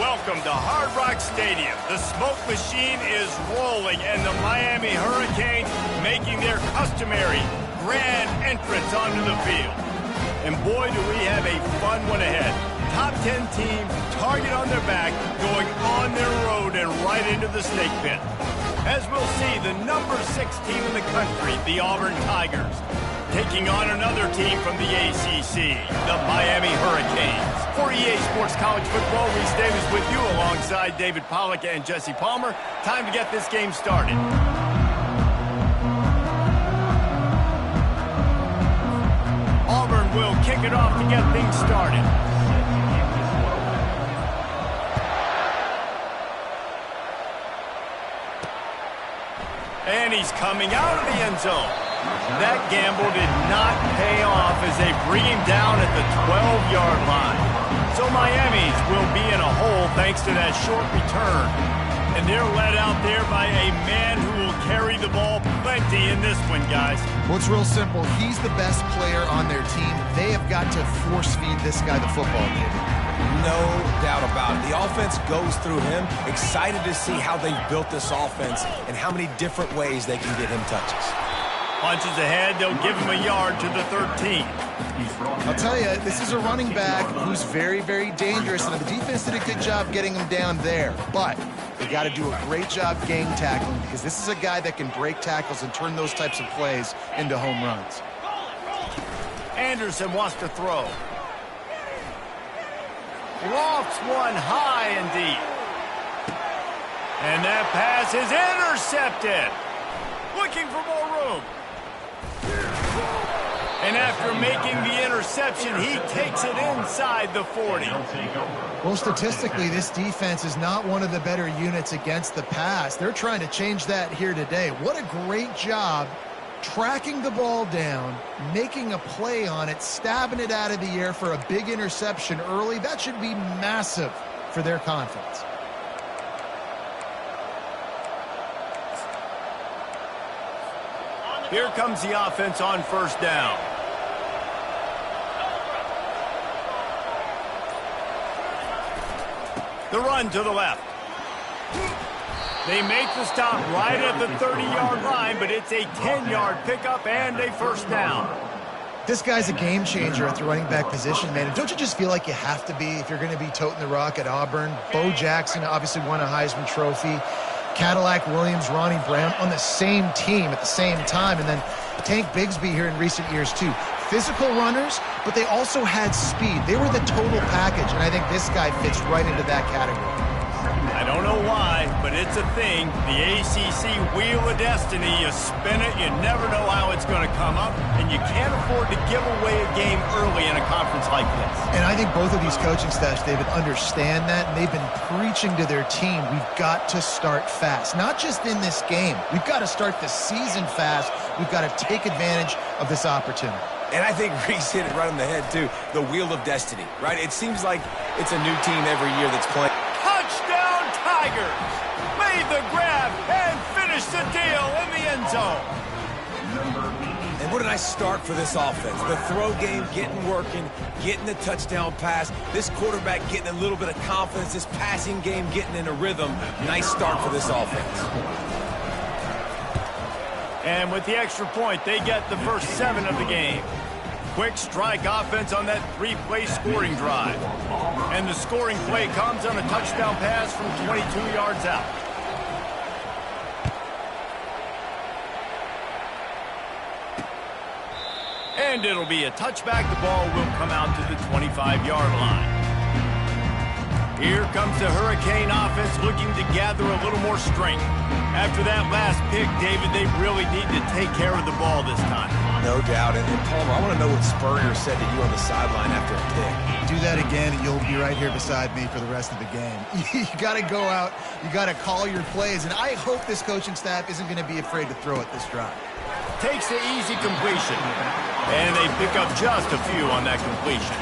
Welcome to Hard Rock Stadium. The smoke machine is rolling, and the Miami Hurricanes making their customary grand entrance onto the field. And boy, do we have a fun one ahead. Top 10 team, target on their back, going on their road and right into the snake pit. As we'll see, the number 6 team in the country, the Auburn Tigers, taking on another team from the ACC, the Miami Hurricanes. For EA Sports College Football, Reese Davis with you alongside David Pollack and Jesse Palmer. Time to get this game started. Auburn will kick it off to get things started. And he's coming out of the end zone. That gamble did not pay off as they bring him down at the 12-yard line. So Miami's will be in a hole thanks to that short return. And they're led out there by a man who will carry the ball plenty in this one, guys. Well, it's real simple. He's the best player on their team. They have got to force-feed this guy the football, David. No doubt about it. The offense goes through him. Excited to see how they've built this offense and how many different ways they can get him touches. Punches ahead, they'll give him a yard to the 13. I'll tell you, this is a running back who's very, very dangerous, and the defense did a good job getting him down there. But they got to do a great job gang tackling because this is a guy that can break tackles and turn those types of plays into home runs. Anderson wants to throw. Lofts one high and deep. And that pass is intercepted. Looking for more room. And after making the interception, he takes it inside the 40. Well, statistically, this defense is not one of the better units against the pass. They're trying to change that here today. What a great job tracking the ball down, making a play on it, stabbing it out of the air for a big interception early. That should be massive for their confidence. Here comes the offense on first down. The run to the left. They make the stop right at the 30-yard line, but it's a 10-yard pickup and a first down. This guy's a game changer at the running back position, man. And don't you just feel like you have to be if you're going to be toting the rock at Auburn? Bo Jackson obviously won a Heisman Trophy. Cadillac Williams, Ronnie Brown on the same team at the same time. And then Tank Bigsby here in recent years, too. Physical runners, but they also had speed. They were the total package, and I think this guy fits right into that category. I don't know why, but it's a thing. The ACC Wheel of Destiny, you spin it, you never know how it's going to come up, and you can't afford to give away a game early in a conference like this. And I think both of these coaching staffs, David, understand that, and they've been preaching to their team, we've got to start fast. Not just in this game. We've got to start the season fast. We've got to take advantage of this opportunity. And I think Reese hit it right on the head, too. The Wheel of Destiny, right? It seems like it's a new team every year that's playing. Touchdown, Tigers! Made the grab and finished the deal in the end zone. And what a nice start for this offense. The throw game getting working, getting the touchdown pass. This quarterback getting a little bit of confidence. This passing game getting in a rhythm. Nice start for this offense. And with the extra point, they get the first 7 of the game. Quick strike offense on that 3-play scoring drive. And the scoring play comes on a touchdown pass from 22 yards out. And it'll be a touchback. The ball will come out to the 25-yard line. Here comes the Hurricane offense looking to gather a little more strength. After that last pick, David, they really need to take care of the ball this time. No doubt. And Palmer, I want to know what Spurrier said to you on the sideline after a pick. Do that again, and you'll be right here beside me for the rest of the game. You got to go out. You got to call your plays. And I hope this coaching staff isn't going to be afraid to throw it this drive. Takes the easy completion. And they pick up just a few on that completion.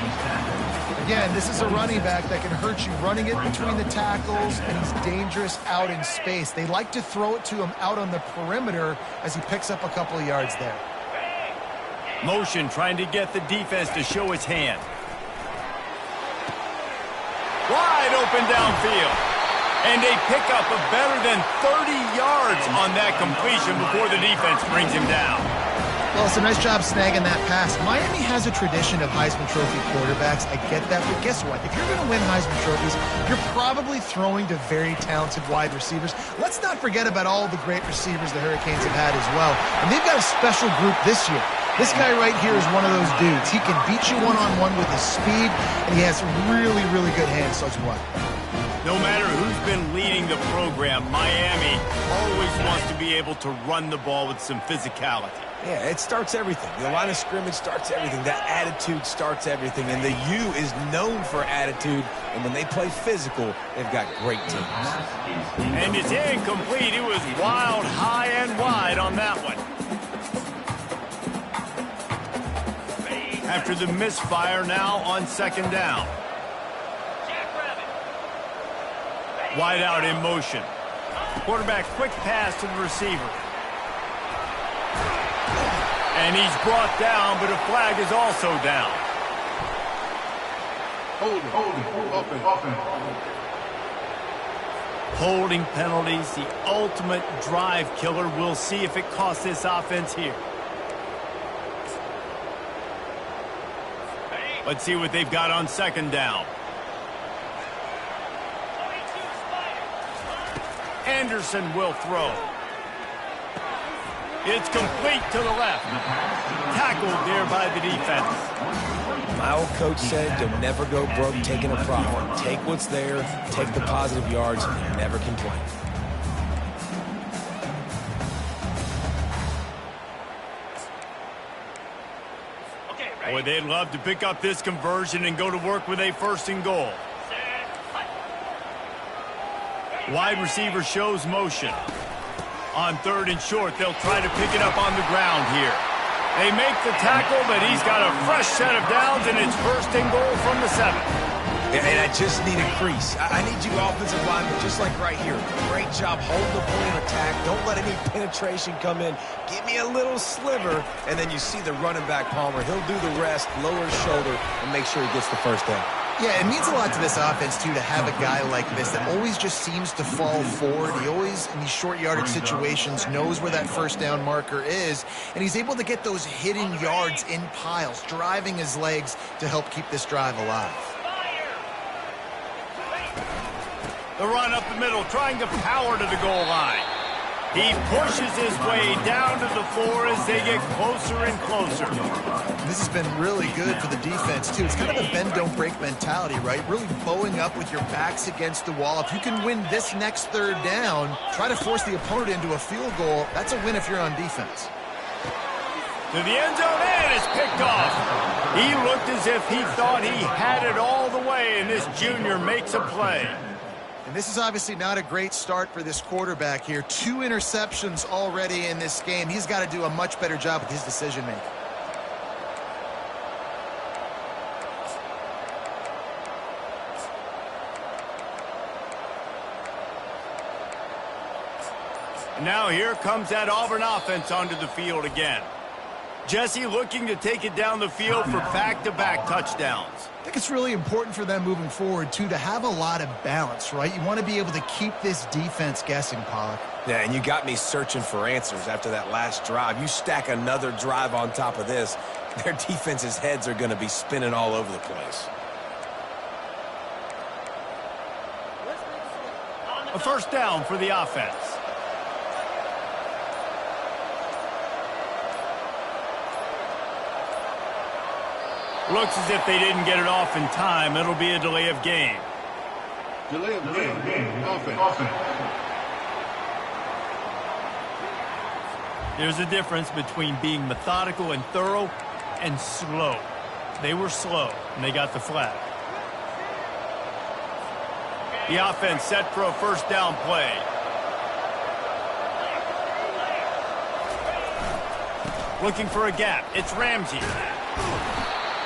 Again, this is a running back that can hurt you running it between the tackles, and he's dangerous out in space. They like to throw it to him out on the perimeter as he picks up a couple of yards there. Motion trying to get the defense to show its hand. Wide open downfield. And they pick up a better than 30 yards on that completion before the defense brings him down. Well, it's a nice job snagging that pass. Miami has a tradition of Heisman Trophy quarterbacks. I get that, but guess what? If you're going to win Heisman Trophies, you're probably throwing to very talented wide receivers. Let's not forget about all the great receivers the Hurricanes have had as well. And they've got a special group this year. This guy right here is one of those dudes. He can beat you one-on-one with his speed, and he has really, really good hands as well. No matter who's been leading the program, Miami always wants to be able to run the ball with some physicality. Yeah, it starts everything. The line of scrimmage starts everything. That attitude starts everything. And the U is known for attitude. And when they play physical, they've got great teams. And it's incomplete. It was wild, high and wide on that one. After the misfire, now on second down. Wide out in motion. Quarterback quick pass to the receiver. And he's brought down, but a flag is also down. Holding penalties, the ultimate drive killer. We'll see if it costs this offense here. Let's see what they've got on second down. Anderson will throw. It's complete to the left. Tackled there by the defense. My old coach said you'll never go broke taking a profit. Take what's there, take the positive yards, and never complain. Boy, they'd love to pick up this conversion and go to work with a first and goal. Wide receiver shows motion. On third and short, they'll try to pick it up on the ground here. They make the tackle, but he's got a fresh set of downs, and it's first and goal from the 7. And I just need a crease. I need you offensive linemen, just like right here. Great job holding the point of attack. Don't let any penetration come in. Give me a little sliver, and then you see the running back, Palmer. He'll do the rest, lower his shoulder, and make sure he gets the first down. Yeah, it means a lot to this offense, too, to have a guy like this that always just seems to fall forward. He always, in these short yardage situations, knows where that first down marker is, and he's able to get those hidden yards in piles, driving his legs to help keep this drive alive. The run up the middle, trying to power to the goal line. He pushes his way down to the floor as they get closer and closer. This has been really good for the defense, too. It's kind of a bend-don't-break mentality, right? Really bowing up with your backs against the wall. If you can win this next third down, try to force the opponent into a field goal. That's a win if you're on defense. To the end zone, and it's picked off. He looked as if he thought he had it all the way, and this junior makes a play. And this is obviously not a great start for this quarterback here. 2 interceptions already in this game. He's got to do a much better job with his decision-making. Now here comes that Auburn offense onto the field again. Jesse looking to take it down the field for back-to-back touchdowns. I think it's really important for them moving forward, too, to have a lot of balance, right? You want to be able to keep this defense guessing, Pollock. Yeah, and you got me searching for answers after that last drive. You stack another drive on top of this, their defense's heads are going to be spinning all over the place. A first down for the offense. Looks as if they didn't get it off in time. It'll be a delay of game. Delay of game. Offense. There's a difference between being methodical and thorough and slow. They were slow, and they got the flag. The offense set for a first down play. Looking for a gap. It's Ramsey.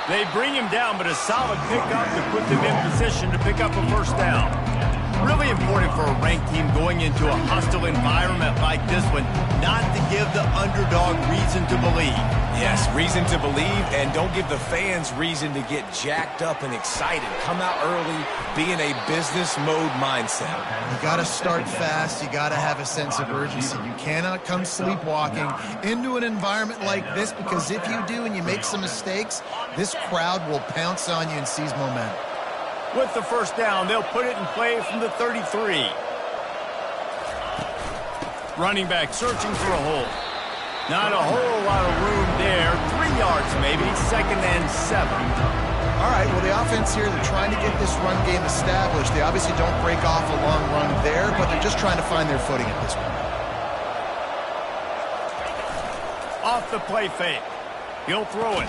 They bring him down, but a solid pickup to put them in position to pick up a first down. Really important for a ranked team going into a hostile environment like this one, not to give the underdog reason to believe. Yes, reason to believe, and don't give the fans reason to get jacked up and excited. Come out early, be in a business mode mindset. You got to start fast. You got to have a sense of urgency. You cannot come sleepwalking into an environment like this, because if you do and you make some mistakes, this crowd will pounce on you and seize momentum. With the first down, they'll put it in play from the 33. Running back searching for a hole. Not a whole lot of room there. 3 yards maybe, 2nd and 7. All right, well, the offense here, they're trying to get this run game established. They obviously don't break off a long run there, but they're just trying to find their footing at this point. Off the play fake. He'll throw it.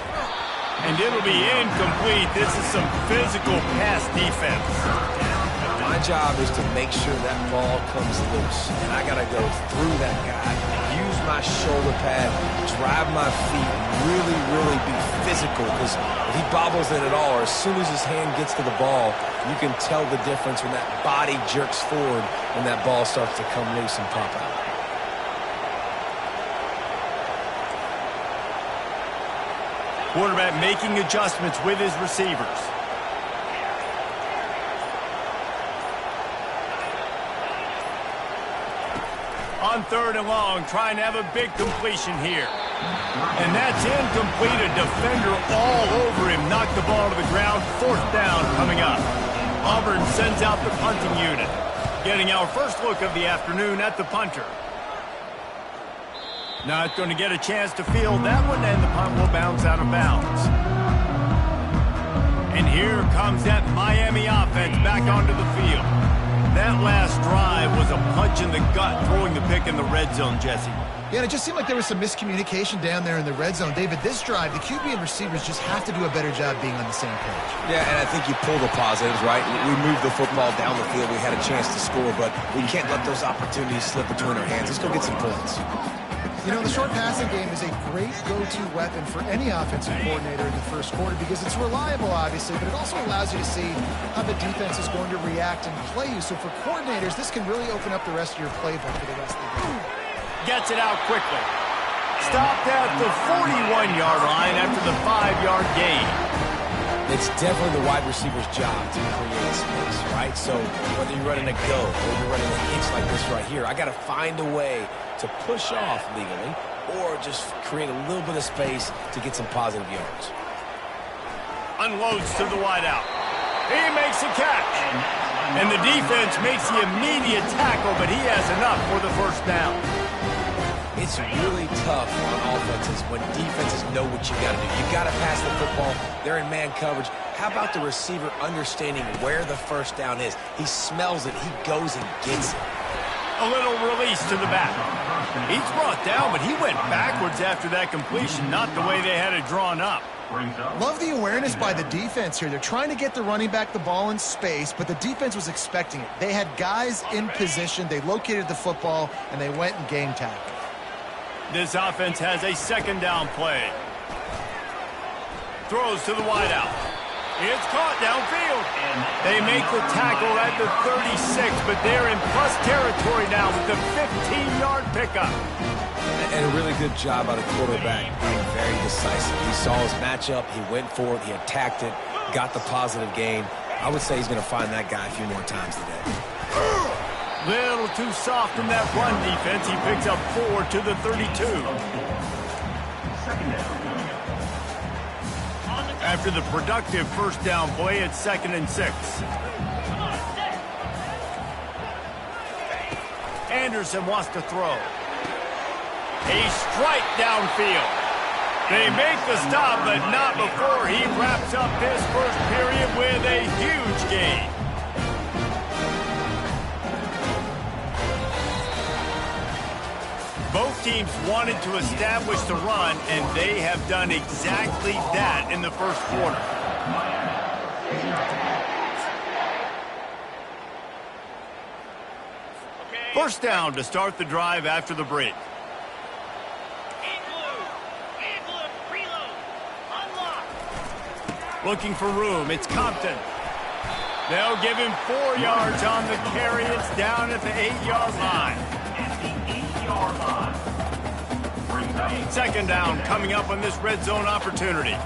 And it'll be incomplete. This is some physical pass defense. My job is to make sure that ball comes loose. And I got to go through that guy, use my shoulder pad, drive my feet, really, really be physical. Because if he bobbles it at all, or as soon as his hand gets to the ball, you can tell the difference when that body jerks forward when that ball starts to come loose and pop out. Quarterback making adjustments with his receivers. On 3rd and long, trying to have a big completion here. And that's incomplete. A defender all over him. Knocked the ball to the ground. 4th down coming up. Auburn sends out the punting unit. Getting our first look of the afternoon at the punter. Not going to get a chance to field that one, and the punt will bounce out of bounds. And here comes that Miami offense back onto the field. That last drive was a punch in the gut, throwing the pick in the red zone, Jesse. Yeah, and it just seemed like there was some miscommunication down there in the red zone. David, this drive, the QB and receivers just have to do a better job being on the same page. Yeah, and I think you pull the positives, right? We moved the football down the field. We had a chance to score, but we can't let those opportunities slip between our hands. Let's go get some points. You know, the short passing game is a great go-to weapon for any offensive coordinator in the first quarter because it's reliable, obviously, but it also allows you to see how the defense is going to react and play you. So for coordinators, this can really open up the rest of your playbook for the rest of the game. Gets it out quickly. Stopped at the 41-yard line after the 5-yard gain. It's definitely the wide receiver's job to create space, right? So whether you're running a go or you're running a hitch like this right here, I got to find a way to push off legally or just create a little bit of space to get some positive yards. Unloads to the wideout. He makes a catch. And the defense makes the immediate tackle, but he has enough for the first down. It's really tough on offenses when defenses know what you got to do. You got to pass the football. They're in man coverage. How about the receiver understanding where the first down is? He smells it. He goes and gets it. A little release to the back. He's brought down, but he went backwards after that completion, not the way they had it drawn up. Love the awareness by the defense here. They're trying to get the running back the ball in space, but the defense was expecting it. They had guys in position. They located the football, and they went and game tackled. This offense has a 2nd down play. Throws to the wideout. It's caught downfield. They make the tackle at the 36, but they're in plus territory now with the 15-yard pickup. And a really good job out of quarterback being very decisive. He saw his matchup. He went for it. He attacked it. Got the positive gain. I would say he's going to find that guy a few more times today. Little too soft in that run defense. He picks up 4 to the 32. After the productive first down play, it's 2nd and 6. Anderson wants to throw. A strike downfield. They make the stop, but not before he wraps up this first period with a huge gain. Both teams wanted to establish the run, and they have done exactly that in the first quarter. First down to start the drive after the break. Looking for room. It's Compton. They'll give him 4 yards on the carry. It's down at the 8-yard line. Second down coming up on this red zone opportunity.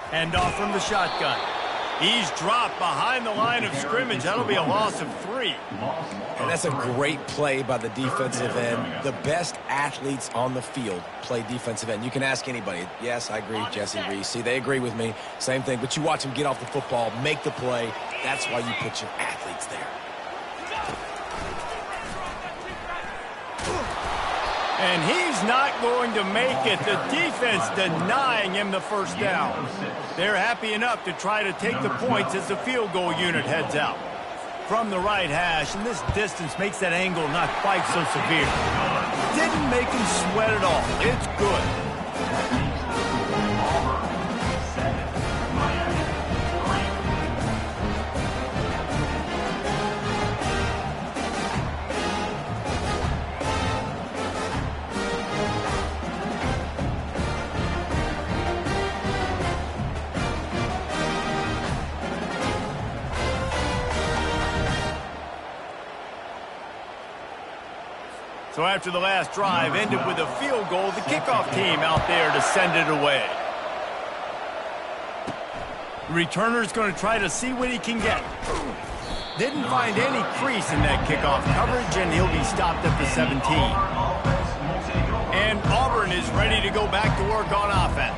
Hand off from the shotgun. He's dropped behind the line of scrimmage. That'll be a loss of 3. And that's a great play by the defensive end. The best athletes on the field play defensive end. You can ask anybody. Yes, I agree, Jesse Reese. See, they agree with me. Same thing. But you watch them get off the football, make the play. That's why you put your athletes there. And he's not going to make it. The defense denying him the first down. They're happy enough to try to take the points as the field goal unit heads out. From the right hash, and this distance makes that angle not quite so severe. Didn't make him sweat at all. It's good. So after the last drive ended with a field goal, the kickoff team out there to send it away. The returner's going to try to see what he can get. Didn't find any crease in that kickoff coverage, and he'll be stopped at the 17. And Auburn is ready to go back to work on offense.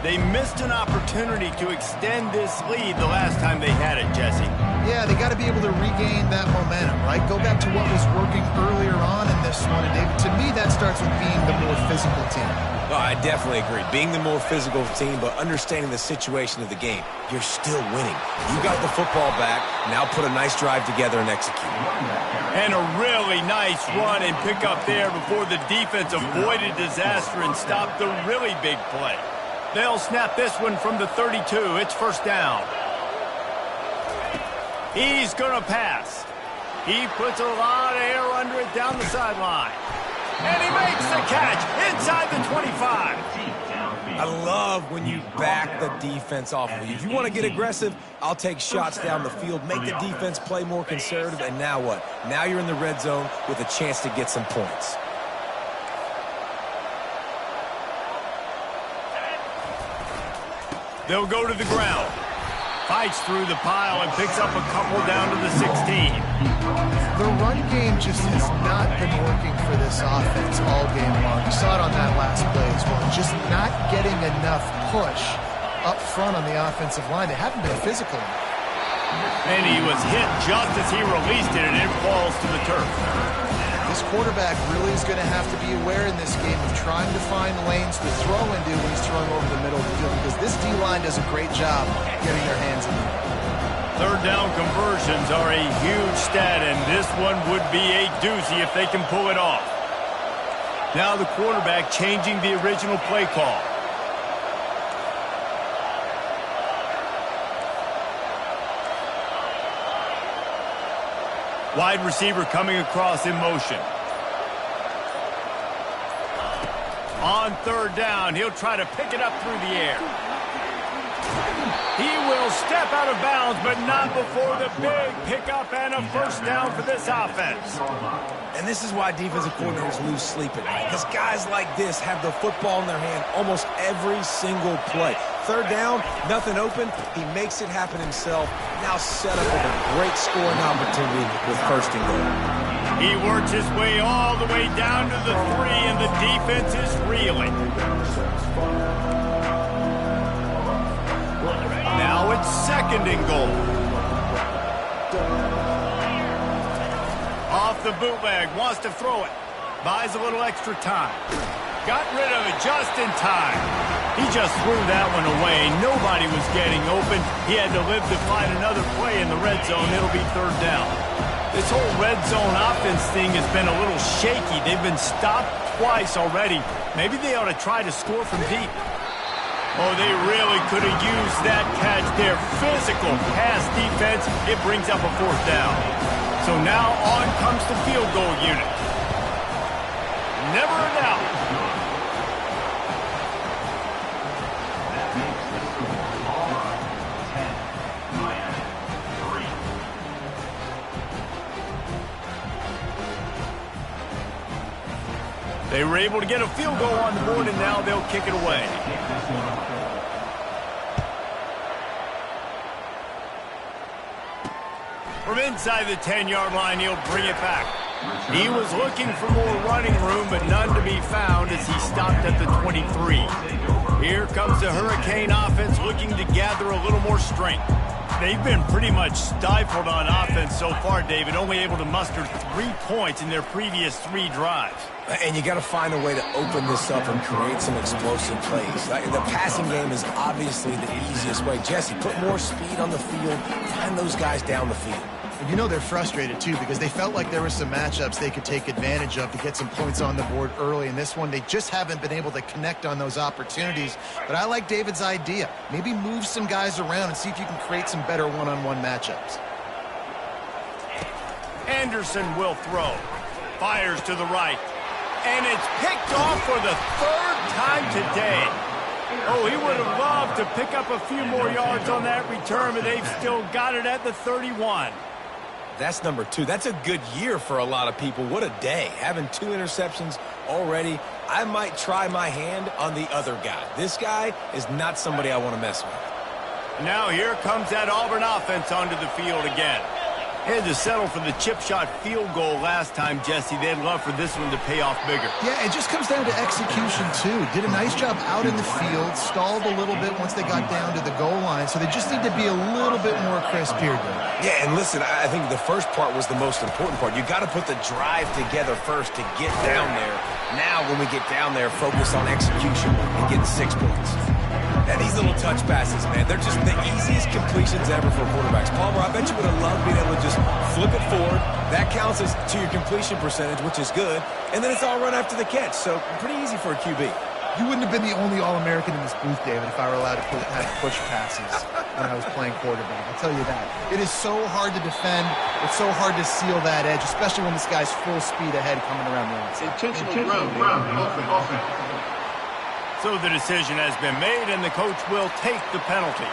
They missed an opportunity to extend this lead the last time they had it, Jesse. Yeah, they got to be able to regain that momentum, right? Go back to what was working earlier on in this one. And to me, that starts with being the more physical team. Oh, I definitely agree. Being the more physical team, but understanding the situation of the game. You're still winning. You got the football back. Now put a nice drive together and execute. And a really nice run and pick up there before the defense avoided disaster and stopped the really big play. They'll snap this one from the 32. It's first down. He's going to pass. He puts a lot of air under it down the sideline. And he makes the catch inside the 25. I love when you back the defense off of you. If you want to get aggressive, I'll take shots down the field, make the defense play more conservative, and now what? Now you're in the red zone with a chance to get some points. They'll go to the ground. Fights through the pile and picks up a couple down to the 16. The run game just has not been working for this offense all game long. You saw it on that last play as well. Just not getting enough push up front on the offensive line. They haven't been physical enough. And he was hit just as he released it, and it falls to the turf. This quarterback really is going to have to be aware in this game of trying to find lanes to throw into when he's throwing over the middle of the field, because this D-line does a great job getting their hands in there. Third down conversions are a huge stat, and this one would be a doozy if they can pull it off. Now the quarterback changing the original play call. Wide receiver coming across in motion. On third down, he'll try to pick it up through the air. He will step out of bounds, but not before the big pickup and a first down for this offense. And this is why defensive coordinators lose sleep at night, because guys like this have the football in their hand almost every single play. Third down, nothing open. He makes it happen himself. Now set up with a great scoring opportunity with first and goal. He works his way all the way down to the 3, and the defense is reeling. Now it's second and goal. Off the bootleg, wants to throw it. Buys a little extra time. Got rid of it just in time. He just threw that one away. Nobody was getting open. He had to live to find another play in the red zone. It'll be third down. This whole red zone offense thing has been a little shaky. They've been stopped twice already. Maybe they ought to try to score from deep. Oh, they really could have used that catch there. Physical pass defense. It brings up a fourth down. So now on comes the field goal unit. Never a doubt. They were able to get a field goal on the board, and now they'll kick it away. From inside the 10-yard line, he'll bring it back. He was looking for more running room, but none to be found as he stopped at the 23. Here comes the Hurricane offense looking to gather a little more strength. They've been pretty much stifled on offense so far, David, only able to muster 3 points in their previous 3 drives. And you got to find a way to open this up and create some explosive plays. The passing game is obviously the easiest way. Jesse, put more speed on the field, find those guys down the field. And you know they're frustrated, too, because they felt like there were some matchups they could take advantage of to get some points on the board early. In this one, they just haven't been able to connect on those opportunities. But I like David's idea. Maybe move some guys around and see if you can create some better one-on-one matchups. Anderson will throw. Fires to the right. And it's picked off for the 3rd time today. Oh, he would have loved to pick up a few more yards on that return, but they've still got it at the 31. That's number 2. That's a good year for a lot of people. What a day. Having 2 interceptions already. I might try my hand on the other guy. This guy is not somebody I want to mess with. Now here comes that Auburn offense onto the field again. They had to settle for the chip shot field goal last time, Jesse. They'd love for this one to pay off bigger. Yeah, it just comes down to execution, too. Did a nice job out in the field, stalled a little bit once they got down to the goal line, so they just need to be a little bit more crisp here, dude. Yeah, and listen, I think the first part was the most important part. You got to put the drive together first to get down there. Now, when we get down there, focus on execution and getting 6 points. And these little touch passes, man, they're just the easiest completions ever for quarterbacks. Palmer, I bet you would have loved being able to just flip it forward. That counts as to your completion percentage, which is good. And then it's all run after the catch, so pretty easy for a QB. You wouldn't have been the only All-American in this booth, David, if I were allowed to have push passes when I was playing quarterback. I'll tell you that. It is so hard to defend. It's so hard to seal that edge, especially when this guy's full speed ahead coming around the outside. Intentional ground, offense. So the decision has been made, and the coach will take the penalty.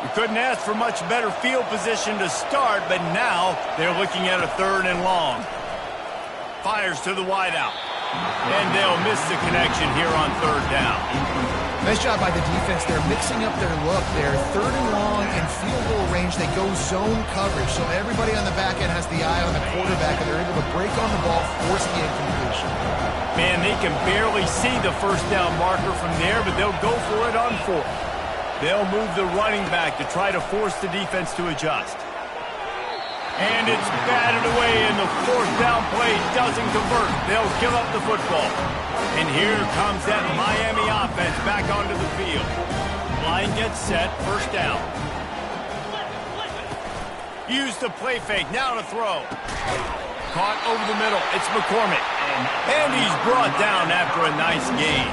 We couldn't ask for much better field position to start, but now they're looking at a 3rd and long. Fires to the wideout. And they'll miss the connection here on 3rd down. Nice job by the defense. They're mixing up their look. They're 3rd and long in field goal range. They go zone coverage, so everybody on the back end has the eye on the quarterback, and they're able to break on the ball, force the incompletion. Man, they can barely see the 1st down marker from there, but they'll go for it on 4th. They'll move the running back to try to force the defense to adjust. And it's batted away, and the 4th down play doesn't convert. They'll give up the football. And here comes that Miami offense back onto the field. Line gets set, 1st down. Use the play fake, now to throw. Caught over the middle, it's McCormick. And he's brought down after a nice gain.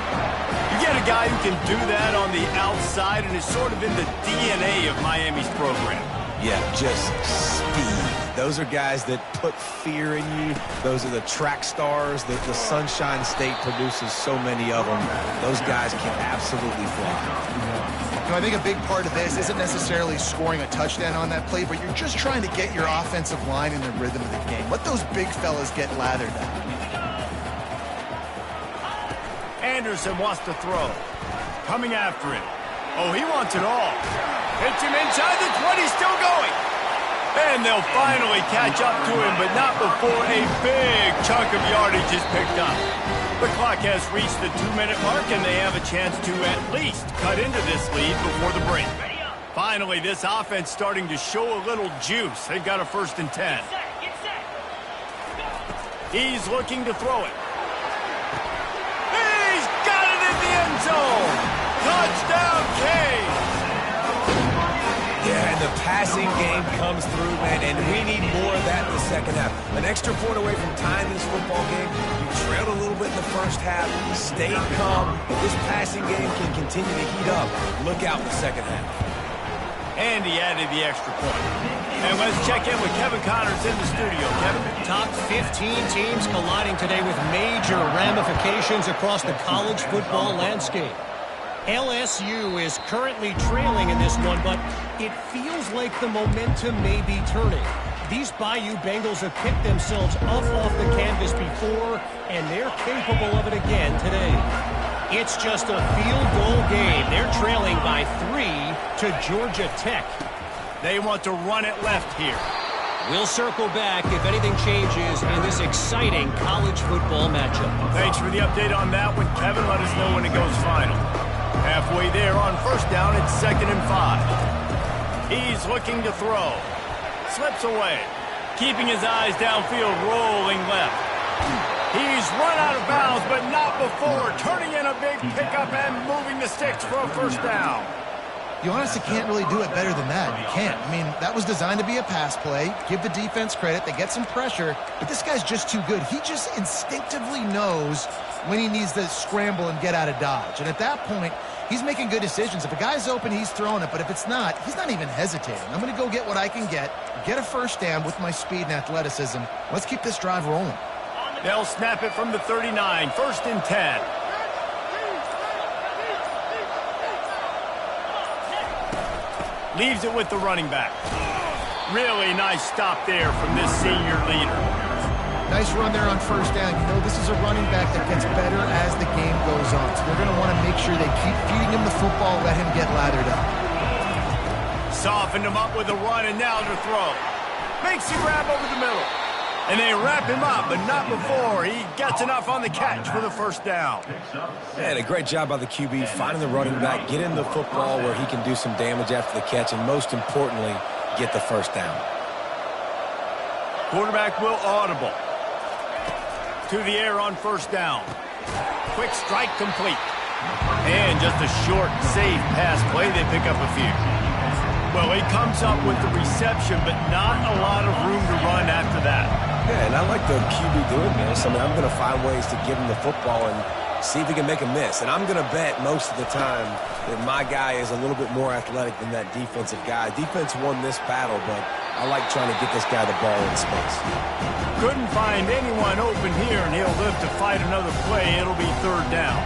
You get a guy who can do that on the outside, and is sort of in the DNA of Miami's program. Yeah, just speed. Those are guys that put fear in you. Those are the track stars that the Sunshine State produces so many of them. Those guys can absolutely fly. You know, I think a big part of this isn't necessarily scoring a touchdown on that play, but you're just trying to get your offensive line in the rhythm of the game. Let those big fellas get lathered out. Anderson wants to throw. Coming after him. Oh, he wants it all. Hits him inside the 20, still going. And they'll finally catch up to him, but not before a big chunk of yardage is picked up. The clock has reached the 2-minute mark, and they have a chance to at least cut into this lead before the break. Finally, this offense starting to show a little juice. They've got a 1st and 10. He's looking to throw it. He's got it in the end zone. Touchdown, Cade. Yeah, and the passing game comes through, man, and we need more of that in the second half. An extra point away from tying this football game. You trailed a little bit in the first half, stayed calm. If this passing game can continue to heat up, look out in the second half. And he added the extra point. And let's check in with Kevin Connors in the studio. Kevin? Top 15 teams colliding today with major ramifications across the college football landscape. LSU is currently trailing in this one, but it feels like the momentum may be turning. These Bayou Bengals have picked themselves up off the canvas before, and they're capable of it again today. It's just a field goal game. They're trailing by 3 to Georgia Tech. They want to run it left here. We'll circle back if anything changes in this exciting college football matchup. Thanks for the update on that one, Kevin. Let us know when it goes final. Halfway there on first down, it's 2nd and 5. He's looking to throw. Slips away. Keeping his eyes downfield, rolling left. He's run out of bounds, but not before. Turning in a big pickup and moving the sticks for a first down. You honestly can't really do it better than that. You can't. I mean, that was designed to be a pass play. Give the defense credit. They get some pressure, but this guy's just too good. He just instinctively knows when he needs to scramble and get out of dodge. And at that point, he's making good decisions. If a guy's open, he's throwing it. But if it's not, he's not even hesitating. I'm going to go get what I can get a first down with my speed and athleticism. Let's keep this drive rolling. They'll snap it from the 39. 1st and 10. Leaves it with the running back. Really nice stop there from this senior leader. Nice run there on first down. You know, this is a running back that gets better as the game goes on. So they're going to want to make sure they keep feeding him the football, let him get lathered up. Softened him up with a run, and now to throw. Makes the grab over the middle. And they wrap him up, but not before he gets enough on the catch for the first down. And a great job by the QB finding the running back, get him the football where he can do some damage after the catch, and most importantly, get the first down. Quarterback will audible. To the air on first down. Quick strike complete. And just a short, safe pass play. They pick up a few. Well, he comes up with the reception, but not a lot of room to run after that. Yeah, and I like the QB doing this. I mean, I'm going to find ways to give him the football and see if he can make a miss. And I'm going to bet most of the time that my guy is a little bit more athletic than that defensive guy. Defense won this battle, but I like trying to get this guy the ball in space. Couldn't find anyone open here, and he'll live to fight another play. It'll be 3rd down.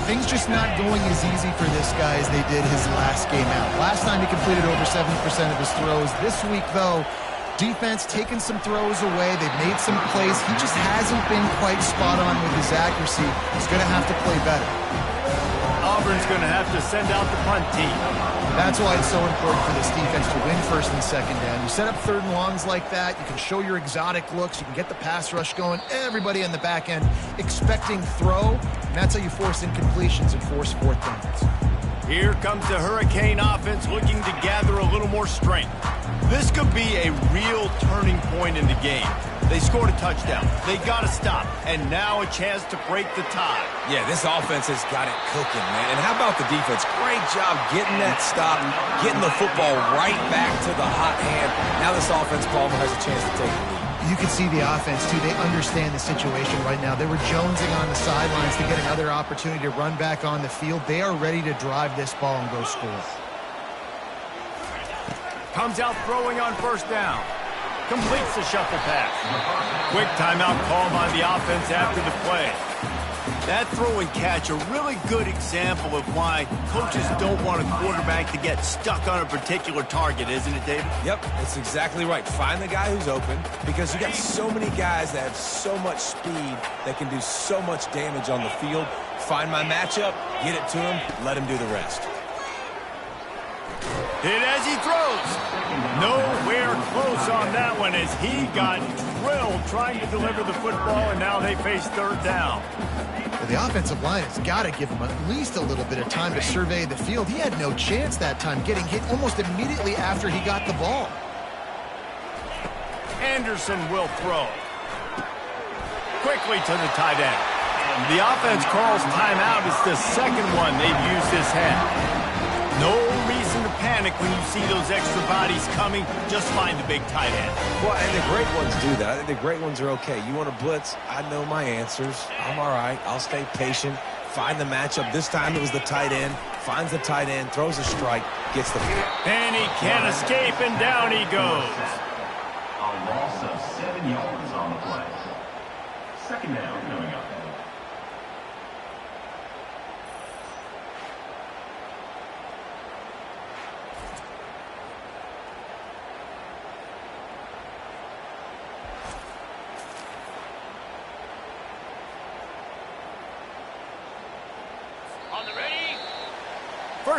Things just not going as easy for this guy as they did his last game out. Last time he completed over 70% of his throws. This week, though, defense taking some throws away. They've made some plays. He just hasn't been quite spot on with his accuracy. He's going to have to play better. Auburn's going to have to send out the punt team. That's why it's so important for this defense to win 1st and 2nd down. You set up 3rd and longs like that. You can show your exotic looks. You can get the pass rush going. Everybody on the back end expecting throw. And that's how you force incompletions and force 4th downs. Here comes the Hurricane offense looking to gather a little more strength. This could be a real turning point in the game. They scored a touchdown. They got to stop. And now a chance to break the tie. Yeah, this offense has got it cooking, man. And how about the defense? Great job getting that stop, getting the football right back to the hot hand. Now this offense, Palmer, has a chance to take the lead. You can see the offense, too. They understand the situation right now. They were jonesing on the sidelines to get another opportunity to run back on the field. They are ready to drive this ball and go score. Comes out throwing on first down. Completes the shuffle pass. Quick timeout call by the offense after the play. That throw and catch, a really good example of why coaches don't want a quarterback to get stuck on a particular target, isn't it, David? Yep, that's exactly right. Find the guy who's open, because you got so many guys that have so much speed that can do so much damage on the field. Find my matchup, get it to him, let him do the rest. Hit as he throws. Nowhere close on that one as he got drilled trying to deliver the football, and now they face 3rd down. Well, the offensive line has got to give him at least a little bit of time to survey the field. He had no chance that time, getting hit almost immediately after he got the ball. Anderson will throw. Quickly to the tight end. The offense calls timeout. It's the 2nd one they've used this half. No reason to panic when you see those extra bodies coming. Just find the big tight end. Well, and the great ones do that. I think the great ones are okay. You want to blitz? I know my answers. I'm all right. I'll stay patient. Find the matchup. This time it was the tight end. Finds the tight end, throws a strike, gets the field. And he can't escape, and down he goes. A loss of 7 yards on the play. 2nd down coming up.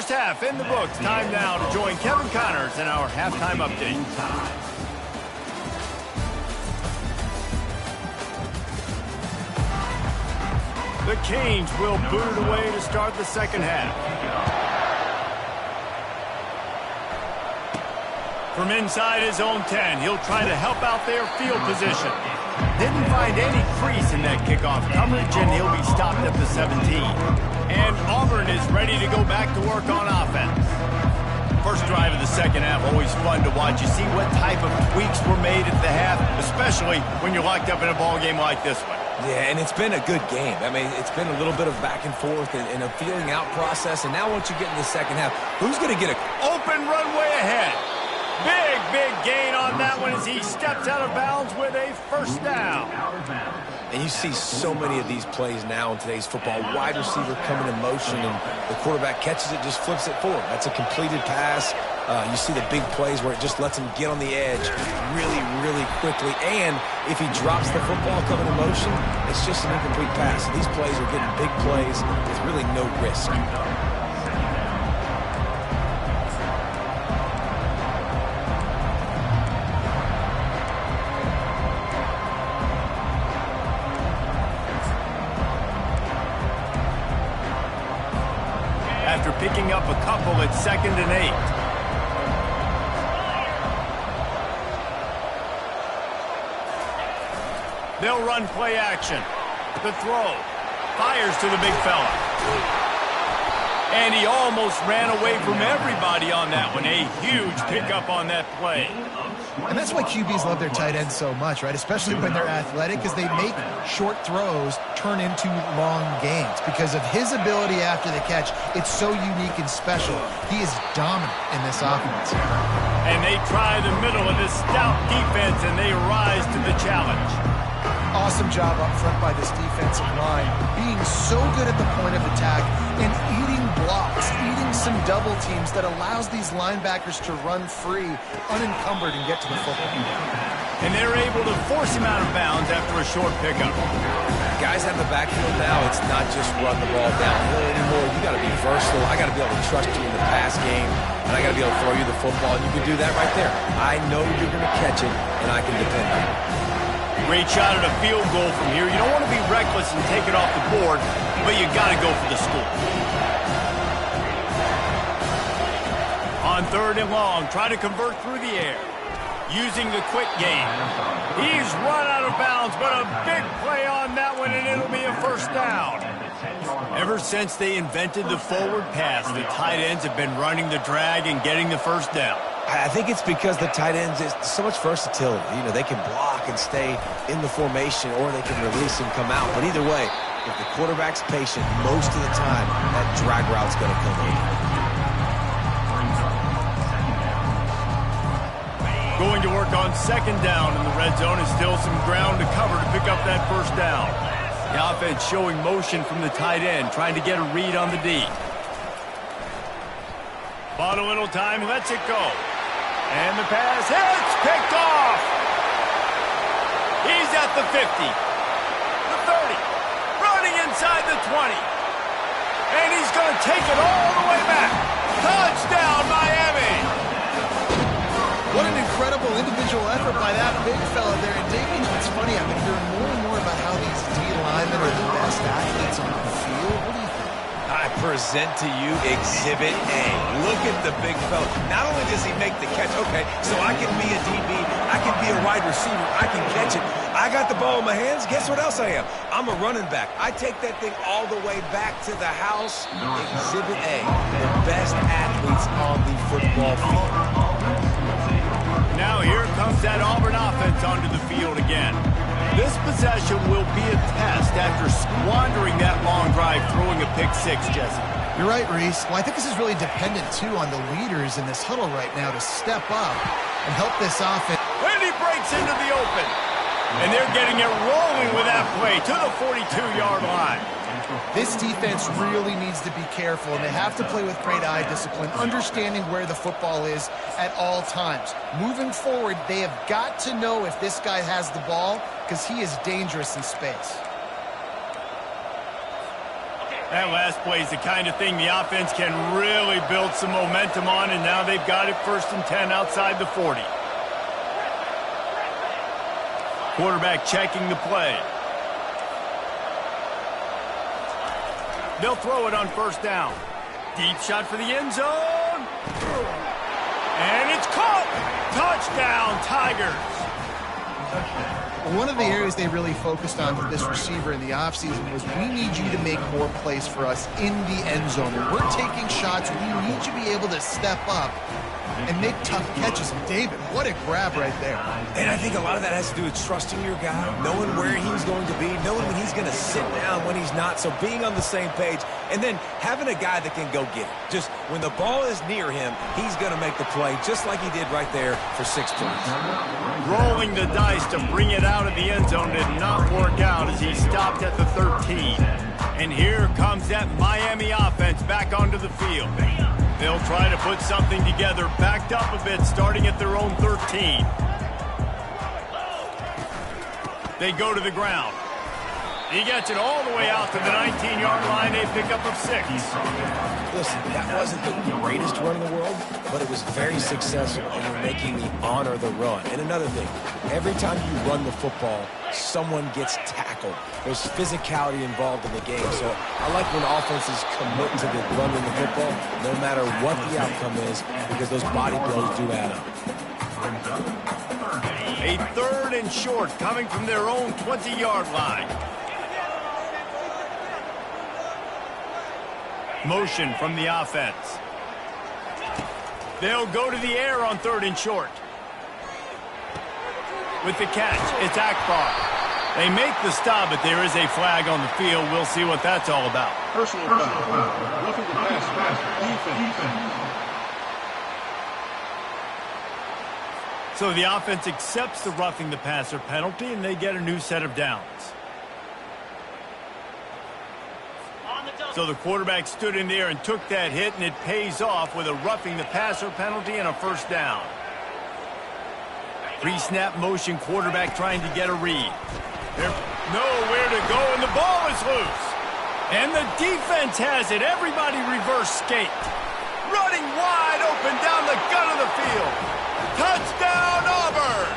First half in the books. Time now to join Kevin Connors in our halftime update. The Canes will boot it away to start the second half. From inside his own 10, he'll try to help out their field position. Didn't find any crease in that kickoff coverage, and he'll be stopped at the 17. And Auburn is ready to go back to work on offense. First drive of the second half, always fun to watch. You see what type of tweaks were made at the half, especially when you're locked up in a ball game like this one. Yeah, and it's been a good game. I mean, it's been a little bit of back and forth and a feeling out process. And now once you get in the second half, who's going to get a open runway ahead? Big gain on that one as he steps out of bounds with a first down. And you see so many of these plays now in today's football. Wide receiver coming in motion, and the quarterback catches it, just flips it forward. That's a completed pass. You see the big plays where it just lets him get on the edge really quickly. And if he drops the football coming in motion, it's just an incomplete pass. So these plays are getting big plays with really no risk. After picking up a couple at 2nd and 8. They'll run play action. The throw. Fires to the big fella. And he almost ran away from everybody on that one. A huge pickup on that play. And that's why QBs love their tight ends so much, right? Especially when they're athletic, because they make short throws turn into long gains. Because of his ability after the catch, it's so unique and special. He is dominant in this offense. And they try the middle of this stout defense, and they rise to the challenge. Awesome job up front by this defensive line, being so good at the point of attack and eating blocks, eating some double teams that allows these linebackers to run free, unencumbered, and get to the football. And they're able to force him out of bounds after a short pickup. Guys have the backfield now. It's not just run the ball downhill anymore. You got to be versatile. I got to be able to trust you in the pass game, and I got to be able to throw you the football, and you can do that right there. I know you're going to catch it, and I can depend on it. Great shot at a field goal from here. You don't want to be reckless and take it off the board, but you got to go for the score. On 3rd and long, try to convert through the air. Using the quick game. He's run out of bounds, but a big play on that one, and it'll be a first down. Ever since they invented the forward pass, the tight ends have been running the drag and getting the first down. I think it's because the tight ends is so much versatility. You know, they can block and stay in the formation, or they can release and come out. But either way, if the quarterback's patient, most of the time, that drag route's going to come over. Going to work on 2nd down in the red zone, and still some ground to cover to pick up that first down. The offense showing motion from the tight end, trying to get a read on the D. Bought a little time, lets it go. And the pass hits, picked off. He's at the 50, the 30, running inside the 20. And he's going to take it all the way back. Touchdown, Miami. What an incredible individual effort by that big fella there. And David, it's funny, I've been hearing more and more about how these D linemen are the best athletes on the field. What do you think? I present to you Exhibit A. Look at the big fella. Not only does he make the catch, okay, so I can be a DB, I can be a wide receiver, I can catch it. I got the ball in my hands. Guess what else I am? I'm a running back. I take that thing all the way back to the house. Exhibit A, the best athletes on the football field. Now here comes that Auburn offense onto the field again. This possession will be a test after squandering that long drive, throwing a pick 6, Jesse. You're right, Reese. Well, I think this is really dependent, too, on the leaders in this huddle right now to step up and help this offense. And he breaks into the open. And they're getting it rolling with that play to the 42-yard line. This defense really needs to be careful, and they have to play with great eye discipline, understanding where the football is at all times. Moving forward, they have got to know if this guy has the ball, because he is dangerous in space. That last play is the kind of thing the offense can really build some momentum on, and now they've got it 1st and 10 outside the 40. Quarterback checking the play. They'll throw it on 1st down. Deep shot for the end zone. And it's caught. Touchdown, Tigers. One of the areas they really focused on with this receiver in the offseason was we need you to make more plays for us in the end zone. When we're taking shots, we need you to be able to step up and make tough catches. And David, what a grab right there. And I think a lot of that has to do with trusting your guy, knowing where he's going to be, knowing when he's going to sit down, when he's not. So being on the same page, and then having a guy that can go get it. Just when the ball is near him, he's going to make the play just like he did right there for 6 points. Rolling the dice to bring it out of the end zone did not work out as he stopped at the 13. And here comes that Miami offense back onto the field. They'll try to put something together, backed up a bit, starting at their own 13. They go to the ground. He gets it all the way out to the 19-yard line, a pickup of 6. Listen, that wasn't the greatest run in the world, but it was very successful, and you're making me honor the run. And another thing, every time you run the football, someone gets tackled. There's physicality involved in the game. So I like when offenses commit to the running the football, no matter what the outcome is, because those body blows do add up. A 3rd and short coming from their own 20-yard line. Motion from the offense. They'll go to the air on 3rd and short. With the catch, it's Akbar. They make the stop, but there is a flag on the field. We'll see what that's all about. Personal foul. Roughing the pass. Defense. So the offense accepts the roughing the passer penalty, and they get a new set of downs. So the quarterback stood in there and took that hit, and it pays off with a roughing the passer penalty and a 1st down. Pre-snap motion, quarterback trying to get a read. There's nowhere to go, and the ball is loose. And the defense has it. Everybody reverse skate. Running wide open down the gut of the field. Touchdown, Auburn!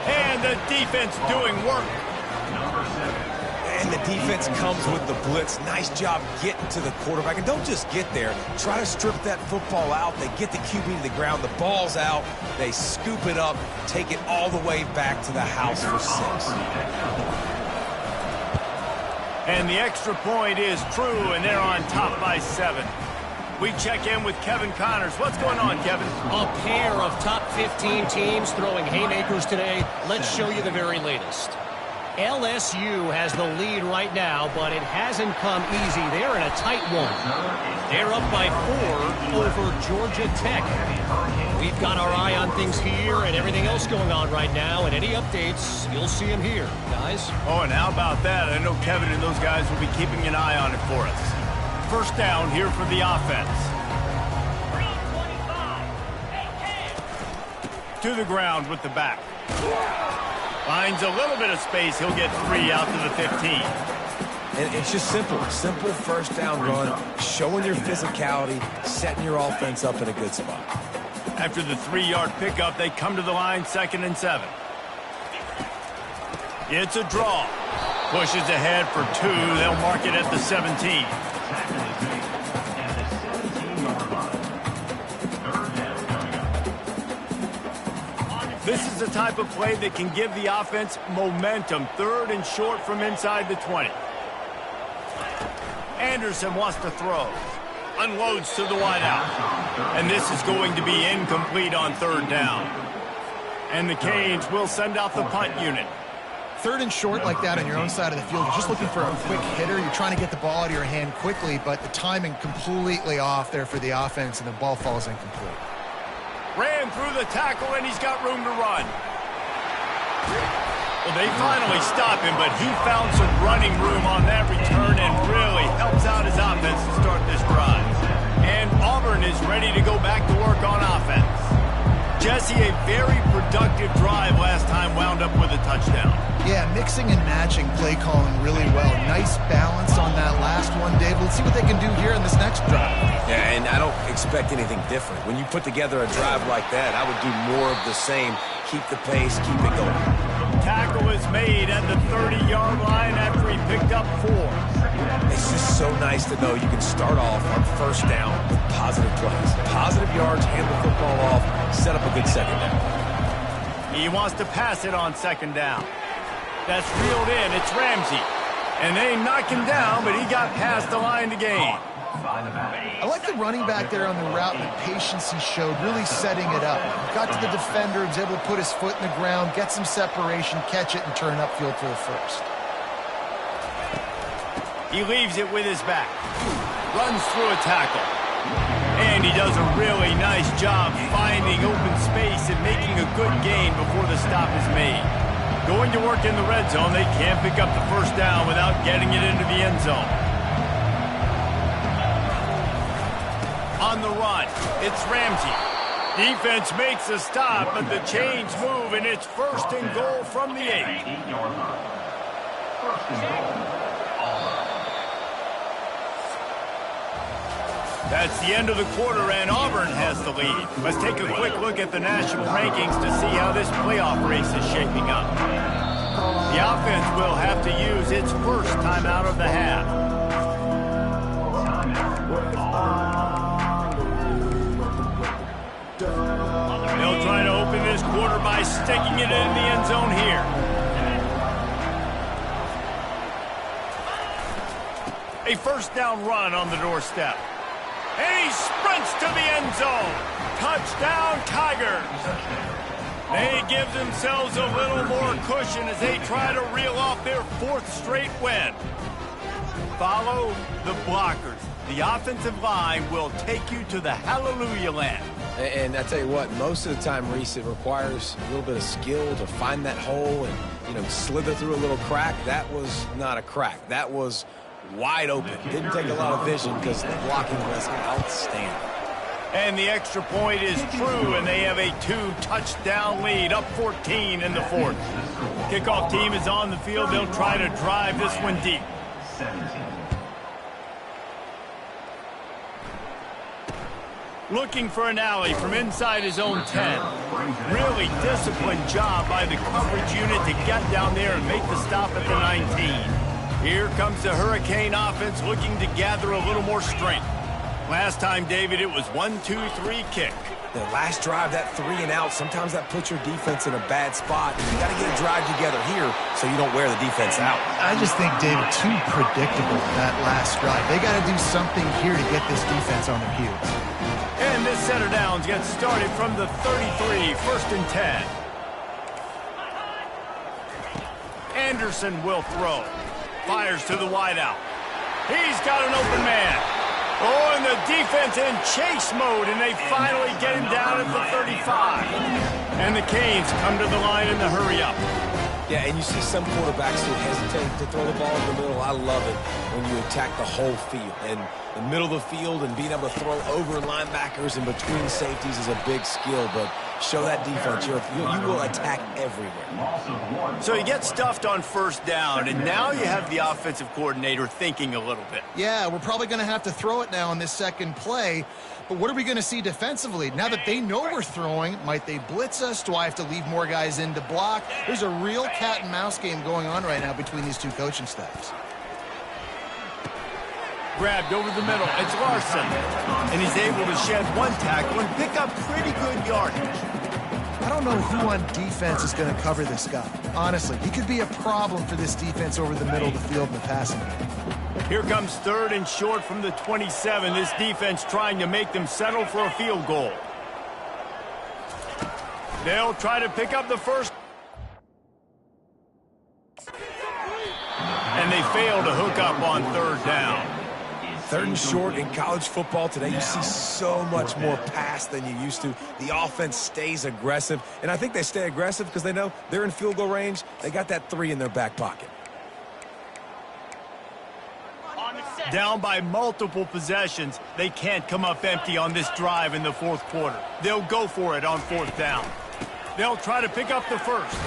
And the defense doing work. And the defense comes with the blitz. Nice job getting to the quarterback. And don't just get there. Try to strip that football out. They get the QB to the ground. The ball's out. They scoop it up, take it all the way back to the house for 6. And the extra point is true, and they're on top by 7. We check in with Kevin Connors. What's going on, Kevin? A pair of top 15 teams throwing haymakers today. Let's show you the very latest. LSU has the lead right now, but it hasn't come easy. They're in a tight one. They're up by 4 over Georgia Tech. We've got our eye on things here and everything else going on right now, and any updates, you'll see them here, guys. Oh, and how about that? I know Kevin and those guys will be keeping an eye on it for us. 1st down here for the offense. To the ground with the back. Finds a little bit of space. He'll get 3 out to the 15. And it's just simple 1st down run, showing your physicality, setting your offense up in a good spot. After the 3-yard pickup, they come to the line 2nd and 7. It's a draw. Pushes ahead for 2. They'll mark it at the 17. This is the type of play that can give the offense momentum. 3rd and short from inside the 20. Anderson wants to throw. Unloads to the wideout. And this is going to be incomplete on 3rd down. And the Canes will send out the punt unit. 3rd and short like that on your own side of the field, you're just looking for a quick hitter. You're trying to get the ball out of your hand quickly, but the timing completely off there for the offense, and the ball falls incomplete. Ran through the tackle, and he's got room to run. Well, they finally stop him, but he found some running room on that return and really helps out his offense to start this drive. And Auburn is ready to go back to work on offense. Jesse, a very productive drive last time wound up with a touchdown. Yeah, mixing and matching play calling really well. Nice balance on that last one, Dave. Let's see what they can do here in this next drive. Yeah, and I don't expect anything different. When you put together a drive like that, I would do more of the same. Keep the pace, keep it going. Tackle is made at the 30-yard line after he picked up 4. It's just so nice to know you can start off on first down with positive plays. Positive yards, hand the football off, set up a good second down. He wants to pass it on second down. That's reeled in. It's Ramsey. And they knock him down, but he got past the line to gain. I like the running back there on the route and the patience he showed, really setting it up. Got to the defender, was able to put his foot in the ground, get some separation, catch it, and turn upfield for the first. He leaves it with his back. Runs through a tackle. And he does a really nice job finding open space and making a good gain before the stop is made. Going to work in the red zone, they can't pick up the first down without getting it into the end zone. On the run, it's Ramsey. Defense makes a stop, but the chains move, and it's first and goal from the 8. First and goal. That's the end of the quarter, and Auburn has the lead. Let's take a quick look at the national rankings to see how this playoff race is shaping up. The offense will have to use its first timeout of the half. They'll try to open this quarter by sticking it in the end zone here. A first down run on the doorstep. And he sprints to the end zone. Touchdown, Tigers. They give themselves a little more cushion as they try to reel off their 4th straight win. Follow the blockers. The offensive line will take you to the hallelujah land. And I tell you what, most of the time, Reese, it requires a little bit of skill to find that hole and, slither through a little crack. That was not a crack. That was wide open. Didn't take a lot of vision because the blocking was outstanding. And the extra point is true, and they have a 2-touchdown lead, up 14 in the 4th. Kickoff team is on the field. They'll try to drive this one deep. 17. Looking for an alley from inside his own 10. Really disciplined job by the coverage unit to get down there and make the stop at the 19. Here comes the Hurricane offense looking to gather a little more strength. Last time, David, it was 1-2-3 kick. The last drive, that 3 and out, sometimes that puts your defense in a bad spot. You got to get a drive together here so you don't wear the defense out. I just think, David, too predictable that last drive. They got to do something here to get this defense on their heels. And this set of downs gets started from the 33, 1st and 10. Anderson will throw. Fires to the wideout. He's got an open man. Oh, and the defense in chase mode, and they finally get him down at the 35. And the Canes come to the line in the hurry up. Yeah, and you see some quarterbacks who hesitate to throw the ball in the middle. I love it when you attack the whole field. And the middle of the field and being able to throw over linebackers and between safeties is a big skill, but show that defense. You will attack everywhere. So you get stuffed on first down, and now you have the offensive coordinator thinking a little bit. Yeah, we're probably going to have to throw it now on this second play. But what are we going to see defensively? Now that they know we're throwing, might they blitz us? Do I have to leave more guys in to block? There's a real cat and mouse game going on right now between these two coaching staffs. Grabbed over the middle. It's Larson. And he's able to shed one tackle and pick up pretty good yardage. I don't know who on defense is going to cover this guy. Honestly, he could be a problem for this defense over the middle of the field in the passing game. Here comes 3rd and short from the 27. This defense trying to make them settle for a field goal. They'll try to pick up the first. And they fail to hook up on 3rd down. 3rd and short in college football today, you see so much more pass than you used to. The offense stays aggressive, and I think they stay aggressive because they know they're in field goal range. They got that 3 in their back pocket. Down by multiple possessions, they can't come up empty on this drive in the fourth quarter. They'll go for it on fourth down. They'll try to pick up the first.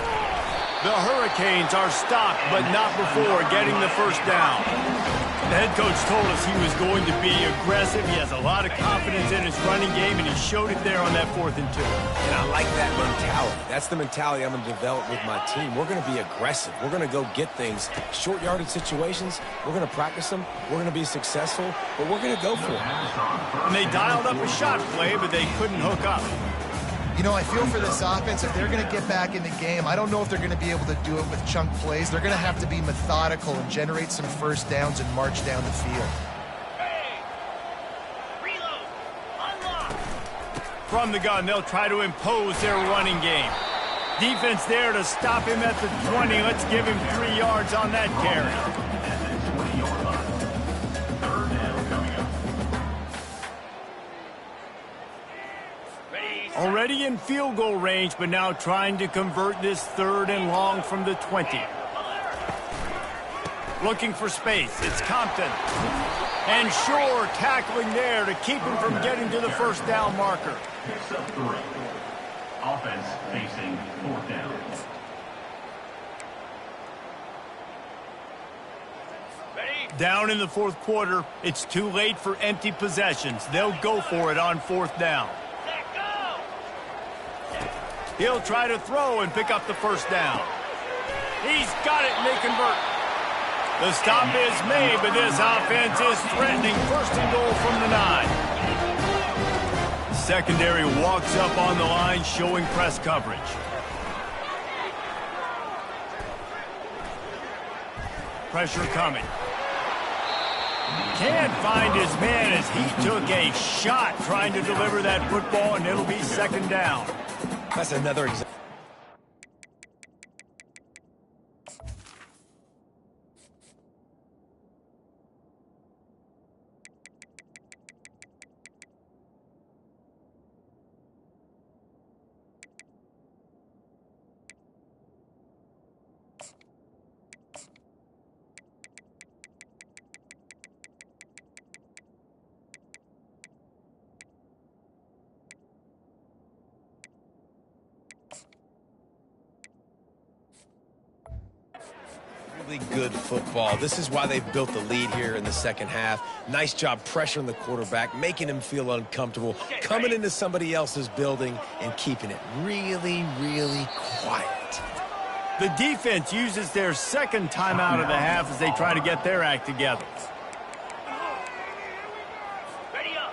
The Hurricanes are stopped, but not before getting the first down. The head coach told us he was going to be aggressive. He has a lot of confidence in his running game, and he showed it there on that 4th and 2. And I like that mentality. That's the mentality I'm going to develop with my team. We're going to be aggressive. We're going to go get things. Short yardage situations, we're going to practice them. We're going to be successful, but we're going to go for it. And they dialed up a shot play, but they couldn't hook up. You know, I feel for this offense, if they're going to get back in the game, I don't know if they're going to be able to do it with chunk plays. They're going to have to be methodical and generate some first downs and march down the field. From the gun, they'll try to impose their running game. Defense there to stop him at the 20. Let's give him 3 yards on that carry. Already in field goal range, but now trying to convert this 3rd and long from the 20. Looking for space. It's Compton. And Shore tackling there to keep him from getting to the first down marker. Picks up 3. Offense facing 4th down. Down in the 4th quarter, it's too late for empty possessions. They'll go for it on 4th down. He'll try to throw and pick up the first down. He's got it, and they convert. The stop is made, but this offense is threatening 1st and goal from the 9. Secondary walks up on the line, showing press coverage. Pressure coming. Can't find his man as he took a shot trying to deliver that football, and it'll be 2nd down. That's another example. Good football. This is why they've built the lead here in the 2nd half. Nice job pressuring the quarterback, making him feel uncomfortable, coming into somebody else's building and keeping it really, really quiet. The defense uses their 2nd timeout of the half as they try to get their act together.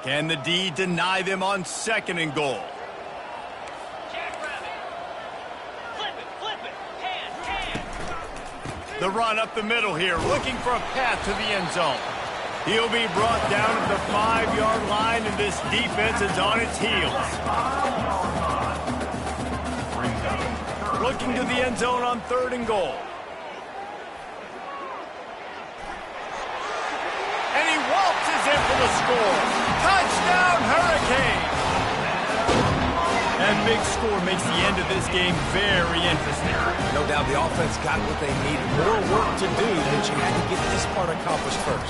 Can the D deny them on 2nd and goal? The run up the middle here, looking for a path to the end zone. He'll be brought down at the 5-yard line, and this defense is on its heels. Looking to the end zone on 3rd and goal. And he waltzes in for the score. Touchdown, Hurricane! That big score makes the end of this game very interesting. No doubt the offense got what they needed. More work to do, but you had to get this part accomplished first.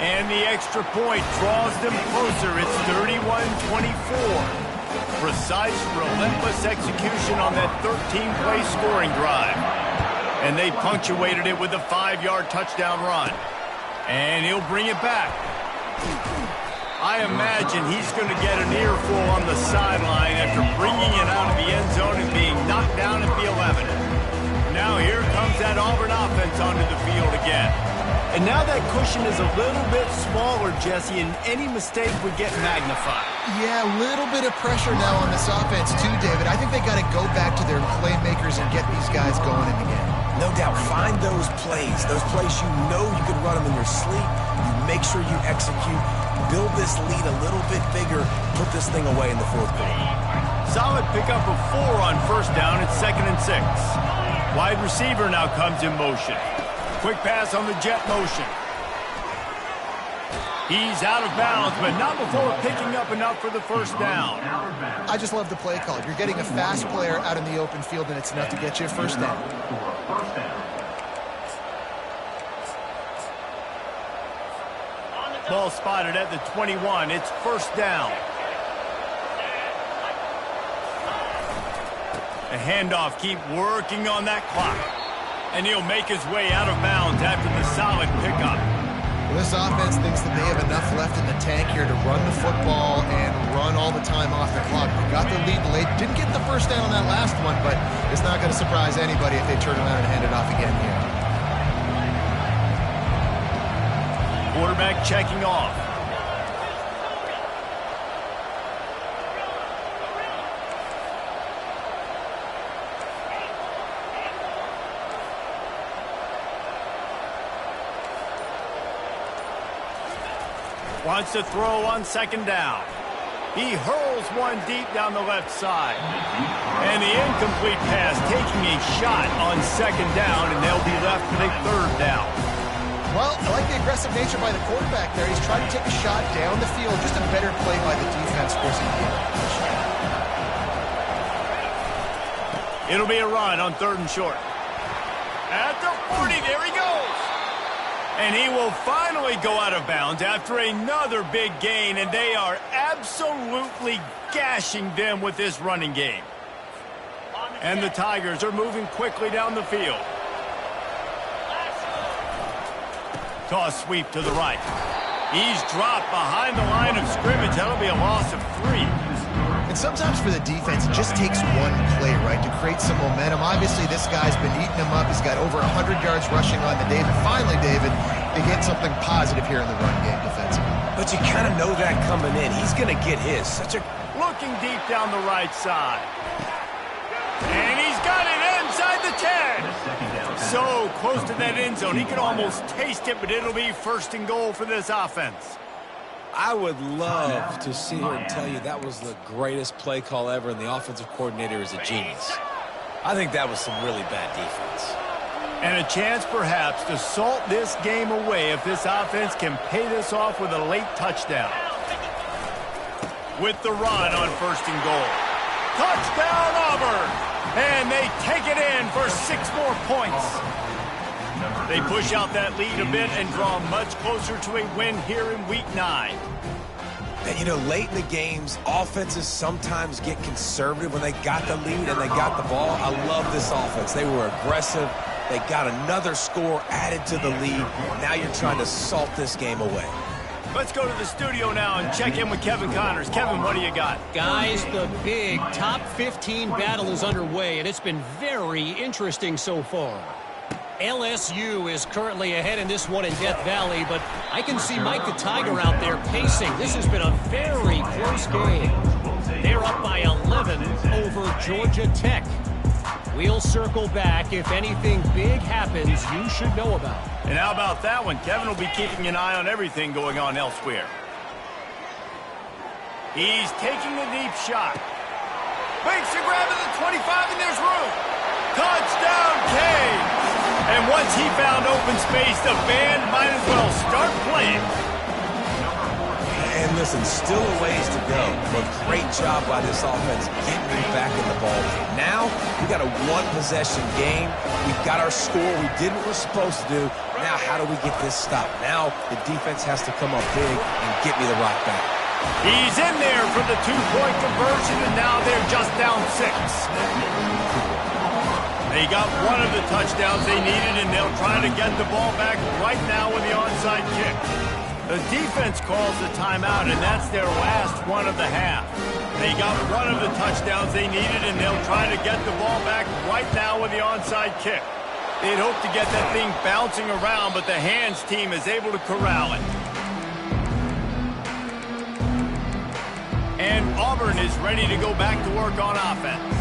And the extra point draws them closer. It's 31-24. Precise, relentless execution on that 13-play scoring drive. And they punctuated it with a 5-yard touchdown run. And he'll bring it back. I imagine he's going to get an earful on the sideline after bringing it out of the end zone and being knocked down at the 11. Now here comes that Auburn offense onto the field again. And now that cushion is a little bit smaller, Jesse, and any mistake would get magnified. Yeah, a little bit of pressure now on this offense too, David. I think they got to go back to their playmakers and get these guys going in the game. No doubt, find those plays you know you can run them in your sleep. You make sure you execute. Build this lead a little bit bigger. Put this thing away in the 4th quarter. Solid pickup of 4 on 1st down. It's 2nd and 6. Wide receiver now comes in motion. Quick pass on the jet motion. He's out of bounds, but not before picking up enough for the first down. I just love the play call. You're getting a fast player out in the open field, and it's enough to get you a first down. Ball spotted at the 21. It's first down. The handoff, keep working on that clock. And he'll make his way out of bounds after the solid pickup. Well, this offense thinks that they have enough left in the tank here to run the football and run all the time off the clock. They got the lead late. Didn't get the first down on that last one, but it's not going to surprise anybody if they turn around and hand it off again here. Quarterback checking off. Wants to throw on second down. He hurls one deep down the left side. And the incomplete pass taking a shot on second down, and they'll be left with a third down. Well, I like the aggressive nature by the quarterback there. He's trying to take a shot down the field. Just a better play by the defense forcing the incompletion. It'll be a run on third and short. At the 40, there he goes. And he will finally go out of bounds after another big gain, and they are absolutely gashing them with this running game. And the Tigers are moving quickly down the field. Toss sweep to the right. He's dropped behind the line of scrimmage. That'll be a loss of 3. And sometimes for the defense, it just takes one play, right, to create some momentum. Obviously, this guy's been eating him up. He's got over 100 yards rushing on the day. But finally, David, they get something positive here in the run game defensively. But you kind of know that coming in. He's going to get his. Looking deep down the right side. And he's got it inside the 10. So close to that end zone. He could almost taste it, but it'll be first and goal for this offense. I would love to sit here and tell you that was the greatest play call ever, and the offensive coordinator is a genius. I think that was some really bad defense. And a chance perhaps to salt this game away if this offense can pay this off with a late touchdown. With the run on first and goal. Touchdown Auburn! And they take it in for 6 more points. They push out that lead a bit and draw much closer to a win here in Week 9. And, you know, late in the games, offenses sometimes get conservative when they got the lead and they got the ball. I love this offense. They were aggressive. They got another score added to the lead. Now you're trying to salt this game away. Let's go to the studio now and check in with Kevin Connors. Kevin, what do you got? Guys, the big top 15 battle is underway, and it's been very interesting so far. LSU is currently ahead in this one in Death Valley, but I can see Mike the Tiger out there pacing. This has been a very close game. They're up by 11 over Georgia Tech. We'll circle back. If anything big happens, you should know about. And how about that one? Kevin will be keeping an eye on everything going on elsewhere. He's taking a deep shot. Makes a grab at the 25, and there's room. Touchdown, Canes! And once he found open space, the band might as well start playing. And listen, still a ways to go, but great job by this offense getting me back in the ball game. Now, we got a one-possession game. We've got our score we did what we're supposed to do. Now, how do we get this stopped? Now, the defense has to come up big and get me the rock back. He's in there for the 2-point conversion, and now they're just down 6. They got one of the touchdowns they needed, and they'll try to get the ball back right now with the onside kick. The defense calls the timeout, and that's their last one of the half. They got one of the touchdowns they needed, and they'll try to get the ball back right now with the onside kick. They'd hope to get that thing bouncing around, but the hands team is able to corral it. And Auburn is ready to go back to work on offense.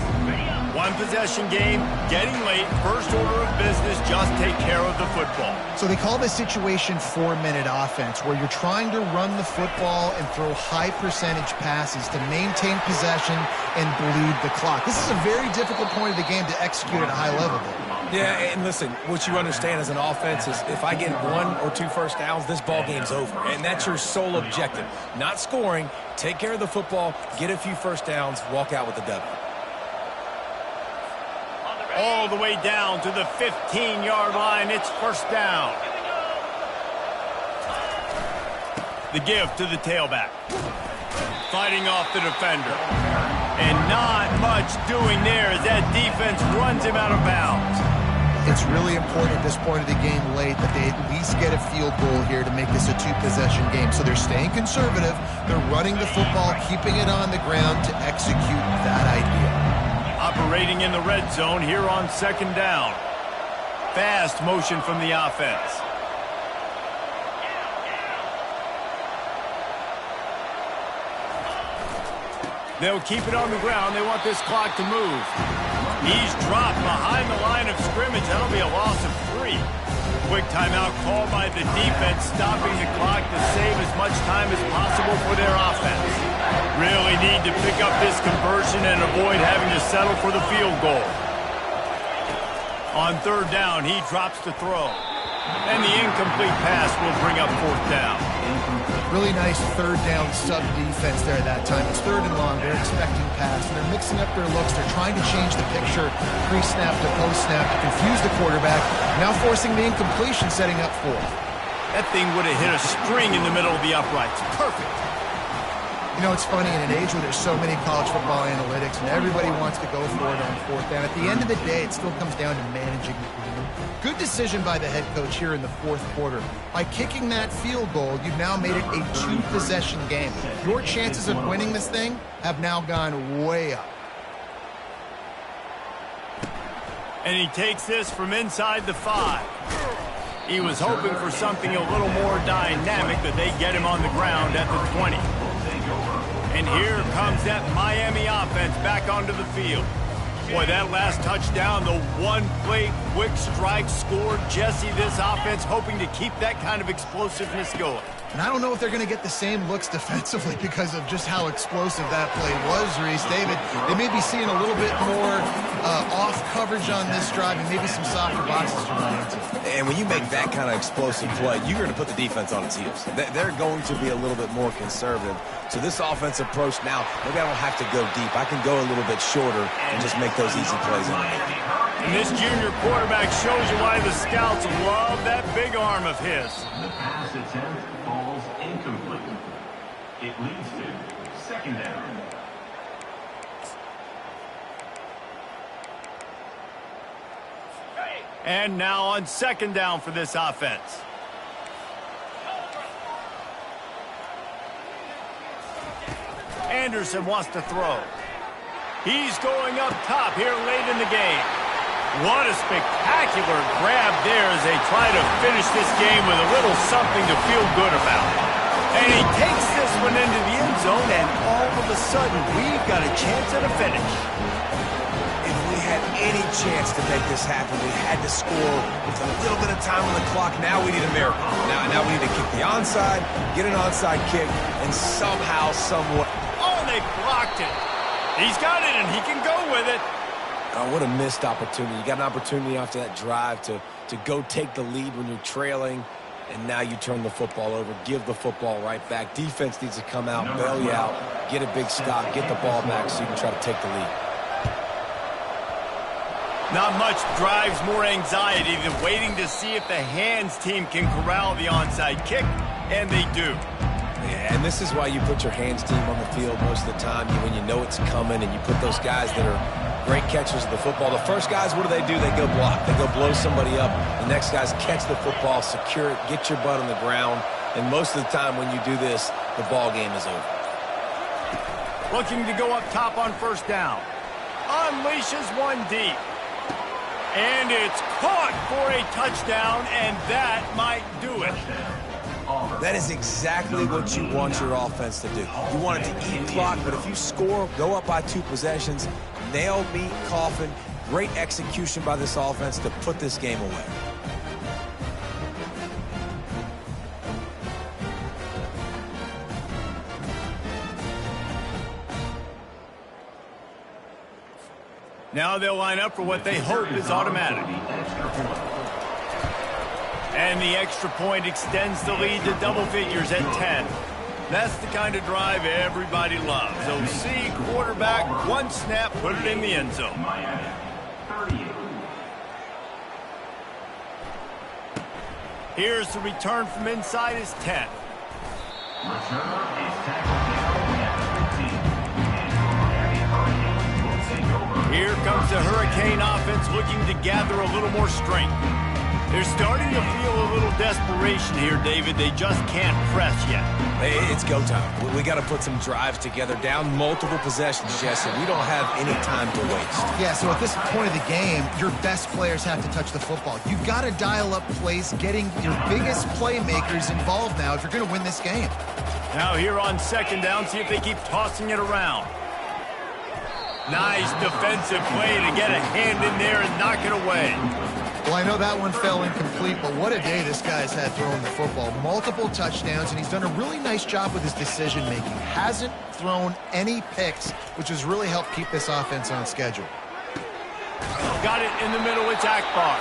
One-possession game, getting late, first order of business, just take care of the football. So they call this situation 4-minute offense, where you're trying to run the football and throw high-percentage passes to maintain possession and bleed the clock. This is a very difficult point of the game to execute at a high level, though. Yeah, and listen, what you understand as an offense is if I get 1 or 2 first downs, this ball game's over. And that's your sole objective. Not scoring, take care of the football, get a few first downs, walk out with the W. All the way down to the 15-yard line. It's first down. The give to the tailback. Fighting off the defender. And not much doing there as that defense runs him out of bounds. It's really important at this point of the game late that they at least get a field goal here to make this a two-possession game. So they're staying conservative. They're running the football, keeping it on the ground to execute that idea. Operating in the red zone here on second down. Fast motion from the offense. They'll keep it on the ground. They want this clock to move. He's dropped behind the line of scrimmage. That'll be a loss of 3. Quick timeout called by the defense, stopping the clock to save as much time as possible for their offense. Really need to pick up this conversion and avoid having to settle for the field goal. On third down, he drops to throw. And the incomplete pass will bring up fourth down. Really nice third down sub defense there that time. It's third and long. They're expecting pass, and they're mixing up their looks. They're trying to change the picture pre-snap to post-snap to confuse the quarterback, now forcing the incompletion, setting up fourth. That thing would have hit a string in the middle of the uprights. Perfect. You know, it's funny, in an age where there's so many college football analytics and everybody wants to go for it on fourth down, at the end of the day, it still comes down to managing the game. Good decision by the head coach here in the fourth quarter. By kicking that field goal, you've now made it a two-possession game. Your chances of winning this thing have now gone way up. And he takes this from inside the 5. He was hoping for something a little more dynamic, but they get him on the ground at the 20. And here comes that Miami offense back onto the field. Boy, that last touchdown, the one-play quick strike scored. Jesse, this offense hoping to keep that kind of explosiveness going. And I don't know if they're going to get the same looks defensively because of just how explosive that play was, Reese. David, they may be seeing a little bit more off coverage on this drive and maybe some softer boxes to run into. And when you make that kind of explosive play, you're going to put the defense on its heels. They're going to be a little bit more conservative. So this offense approach now, maybe I don't have to go deep. I can go a little bit shorter and just make those easy plays. And this junior quarterback shows you why the scouts love that big arm of his. The pass attempt falls incomplete. It leads to second down. And now on second down for this offense. Anderson wants to throw. He's going up top here late in the game. What a spectacular grab there as they try to finish this game with a little something to feel good about. And he takes this one into the end zone, and all of a sudden, we've got a chance at a finish. If we had any chance to make this happen, we had to score with a little bit of time on the clock. Now we need a miracle. Now we need to kick the onside, get an onside kick, and somehow, somewhat. Oh, they blocked it. He's got it, and he can go with it. Oh, what a missed opportunity. You got an opportunity after that drive to go take the lead when you're trailing, and now you turn the football over, give the football right back. Defense needs to come out, bail you out, get a big stop, get the ball back so you can try to take the lead. Not much drives more anxiety than waiting to see if the hands team can corral the onside kick, and they do. Yeah, and this is why you put your hands team on the field most of the time when you know it's coming, and you put those guys that are great catchers of the football. The first guys, what do? They go block. They go blow somebody up. The next guys catch the football, secure it, get your butt on the ground, and most of the time when you do this, the ball game is over. Looking to go up top on first down. Unleashes one deep. And it's caught for a touchdown, and that might do it. That is exactly what you want your offense to do. You want it to eat clock, but if you score, go up by 2 possessions, nail, meet, coffin, great execution by this offense to put this game away. Now they'll line up for what they hope is automatic. And the extra point extends the lead to double figures at 10. That's the kind of drive everybody loves. OC, quarterback, one snap, put it in the end zone. Here's the return from inside his 10. Returner is tackled down at the 15. And the Miami Hurricanes will take over. Here comes the Hurricane offense looking to gather a little more strength. They're starting to feel a little desperation here, David. They just can't press yet. Hey, it's go time. We got to put some drives together, down multiple possessions, Jesse. We don't have any time to waste. Yeah, so at this point of the game, your best players have to touch the football. You've got to dial up plays, getting your biggest playmakers involved now if you're going to win this game. Now here on second down, see if they keep tossing it around. Nice defensive play to get a hand in there and knock it away. Well, I know that one fell incomplete, but what a day this guy's had throwing the football. Multiple touchdowns, and he's done a really nice job with his decision-making. Hasn't thrown any picks, which has really helped keep this offense on schedule. Got it in the middle with Akbar.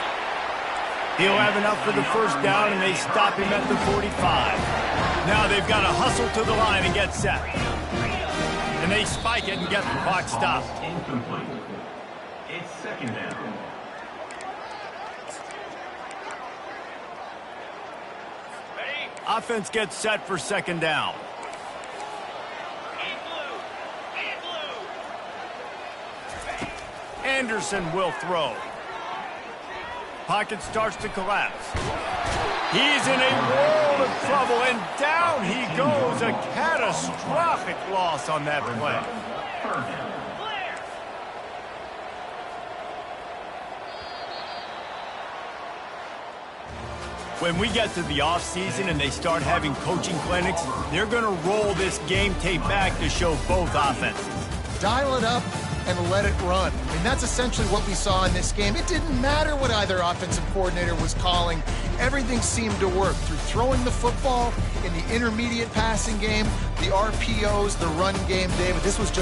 He'll have enough for the first down, and they stop him at the 45. Now they've got to hustle to the line and get set. And they spike it and get the clock stopped. Incomplete. It's second down. Offense gets set for second down. Anderson will throw. Pocket starts to collapse. He's in a world of trouble, and down he goes. A catastrophic loss on that play. Third down. When we get to the offseason and they start having coaching clinics, they're going to roll this game tape back to show both offenses. Dial it up and let it run. I mean, that's essentially what we saw in this game. It didn't matter what either offensive coordinator was calling. Everything seemed to work through throwing the football in the intermediate passing game, the RPOs, the run game, David. This was just